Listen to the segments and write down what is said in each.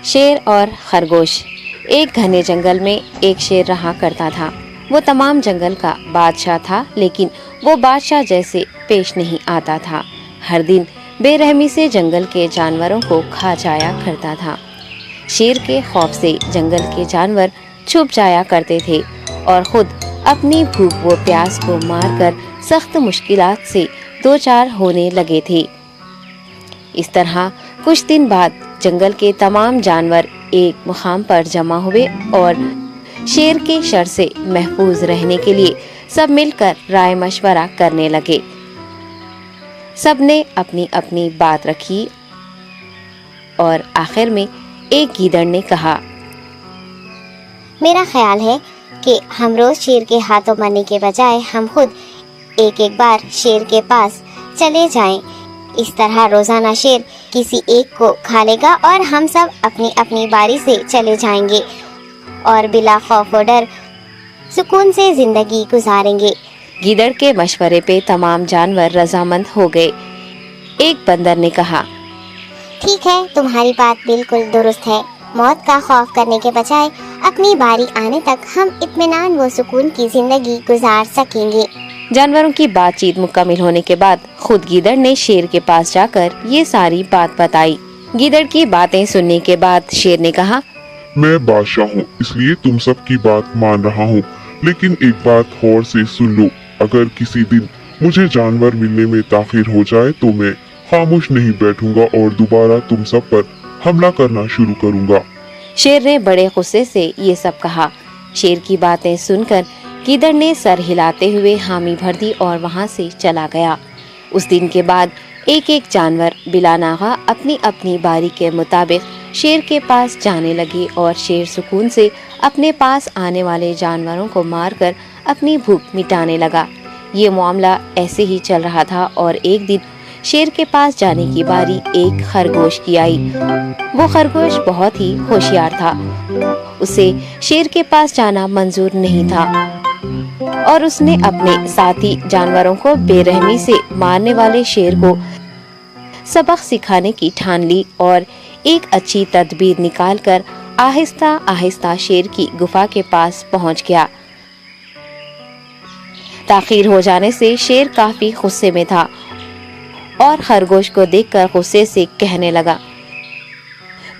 शेर और खरगोश। एक घने जंगल में एक शेर रहा करता था। वो तमाम जंगल का बादशाह था, लेकिन वो बादशाह जैसे पेश नहीं आता था। हर दिन बेरहमी से जंगल के जानवरों को खा जाया करता था। शेर के खौफ से जंगल के जानवर छुप जाया करते थे और खुद अपनी भूख व प्यास को मारकर सख्त मुश्किलात से दो चार होने लगे थे। इस तरह कुछ दिन बाद जंगल के तमाम जानवर एक मुकाम पर जमा हुए और शेर के शर से महफूज रहने के लिए सब मिलकर राय मशवरा करने लगे। सब ने अपनी अपनी बात रखी और आखिर में एक गीदड़ ने कहा, मेरा ख्याल है कि हम रोज शेर के हाथों मरने के बजाय हम खुद एक एक बार शेर के पास चले जाएं। इस तरह रोजाना शेर किसी एक को खा लेगा और हम सब अपनी अपनी बारी से चले जाएंगे और बिला खौफ व डर सुकून से जिंदगी गुजारेंगे। गीदड़ के मशवरे पे तमाम जानवर रजामंद हो गए। एक बंदर ने कहा, ठीक है, तुम्हारी बात बिल्कुल दुरुस्त है। मौत का खौफ करने के बजाय अपनी बारी आने तक हम इत्मीनान व सुकून की जिंदगी गुजार सकेंगे। जानवरों की बातचीत मुकम्मल होने के बाद खुद गीदड़ ने शेर के पास जाकर ये सारी बात बताई। गीदड़ की बातें सुनने के बाद शेर ने कहा, मैं बादशाह हूँ, इसलिए तुम सब की बात मान रहा हूँ, लेकिन एक बात गौर से सुन लो। अगर किसी दिन मुझे जानवर मिलने में ताखिर हो जाए तो मैं खामोश नहीं बैठूंगा और दोबारा तुम सब पर हमला करना शुरू करूंगा। शेर ने बड़े गुस्से से ये सब कहा। शेर की बातें सुनकर गीदड़ ने सर हिलाते हुए हामी भर दी और वहाँ से चला गया। उस दिन के बाद एक एक जानवर बिला नागा अपनी अपनी बारी के मुताबिक शेर के पास जाने लगे और शेर सुकून से अपने पास आने वाले जानवरों को मारकर अपनी भूख मिटाने लगा। ये मामला ऐसे ही चल रहा था और एक दिन शेर के पास जाने की बारी एक खरगोश की आई। वो खरगोश बहुत ही होशियार था। उसे शेर के पास जाना मंजूर नहीं था और उसने अपने साथी जानवरों को बेरहमी से मारने वाले शेर को सबक सिखाने की ठान ली और एक अच्छी तदबीर निकालकर आहिस्ता आहिस्ता शेर की गुफा के पास पहुंच गया। ताखीर हो जाने से शेर काफी गुस्से में था और खरगोश को देखकर गुस्से से कहने लगा,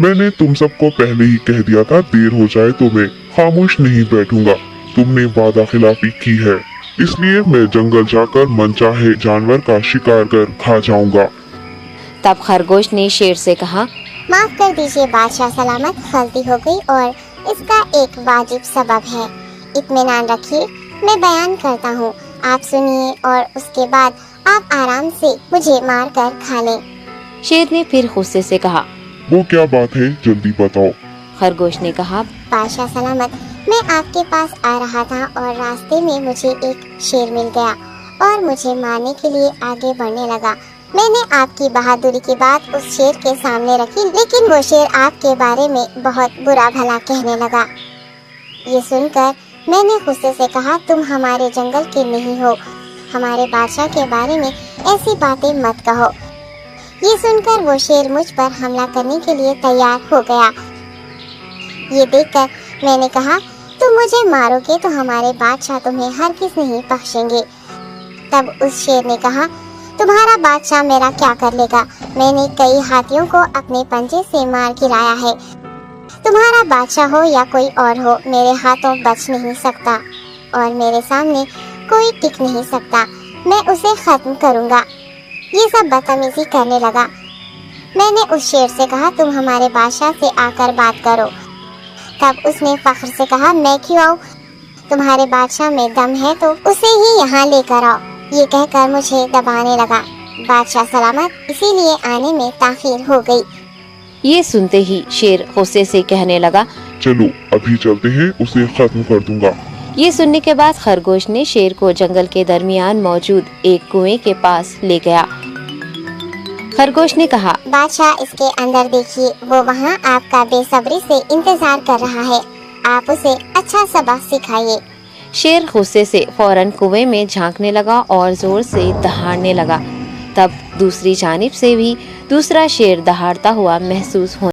मैंने तुम सबको पहले ही कह दिया था, देर हो जाए तो मैं खामोश नहीं बैठूंगा। तुमने वादा खिलाफी की है, इसलिए मैं जंगल जाकर मनचाहे जानवर का शिकार कर खा जाऊंगा। तब खरगोश ने शेर से कहा, माफ कर दीजिए बादशाह, सलामत, गलती हो गई और इसका एक वाजिब सबब है। इत्मीनान रखिए, मैं बयान करता हूँ, आप सुनिए और उसके बाद आप आराम से मुझे मार कर खा लें। शेर ने फिर गुस्से से कहा, वो क्या बात है, जल्दी बताओ। खरगोश ने कहा, बादशाह सलामत, मैं आपके पास आ रहा था और रास्ते में मुझे एक शेर मिल गया और मुझे मारने के लिए आगे बढ़ने लगा। मैंने आपकी बहादुरी की बात उस शेर के सामने रखी, लेकिन वो शेर आपके बारे में बहुत बुरा भला कहने लगा। ये सुनकर मैंने गुस्से से कहा, तुम हमारे जंगल के नहीं हो, हमारे बादशाह के बारे में ऐसी बातें मत कहो। ये सुनकर वो शेर मुझ पर हमला करने के लिए तैयार हो गया। ये देखकर मैंने कहा, तुम मुझे मारोगे तो हमारे बादशाह तुम्हें हरगिज़ नहीं बख्शेंगे। तब उस शेर ने कहा, तुम्हारा बादशाह मेरा क्या कर लेगा? मैंने कई हाथियों को अपने पंजे से मार गिराया है। तुम्हारा बादशाह हो या कोई और हो, मेरे हाथों बच नहीं सकता और मेरे सामने कोई टिक नहीं सकता। मैं उसे खत्म करूंगा। ये सब बदतमीजी करने लगा। मैंने उस शेर से कहा, तुम हमारे बादशाह से आकर बात करो। तब उसने फख्र से कहा, मैं क्यों आऊँ? तुम्हारे बादशाह में दम है तो उसे ही यहाँ लेकर आओ। ये कहकर मुझे दबाने लगा। बादशाह सलामत, इसीलिए आने में ताखीर हो गई। ये सुनते ही शेर गुस्से से कहने लगा, चलो अभी चलते हैं, उसे खत्म कर दूंगा। ये सुनने के बाद खरगोश ने शेर को जंगल के दरमियान मौजूद एक कुएं के पास ले गया। खरगोश ने कहा, बादशाह, इसके अंदर देखिए, वो वहाँ आपका बेसब्री से इंतजार कर रहा है। आप उसे अच्छा सबक सिखाइए। शेर गुस्से से फौरन कुएं में झांकने लगा और जोर से दहाड़ने लगा। तब दूसरी जानिब से भी दूसरा शेर दहाड़ता हुआ महसूस होने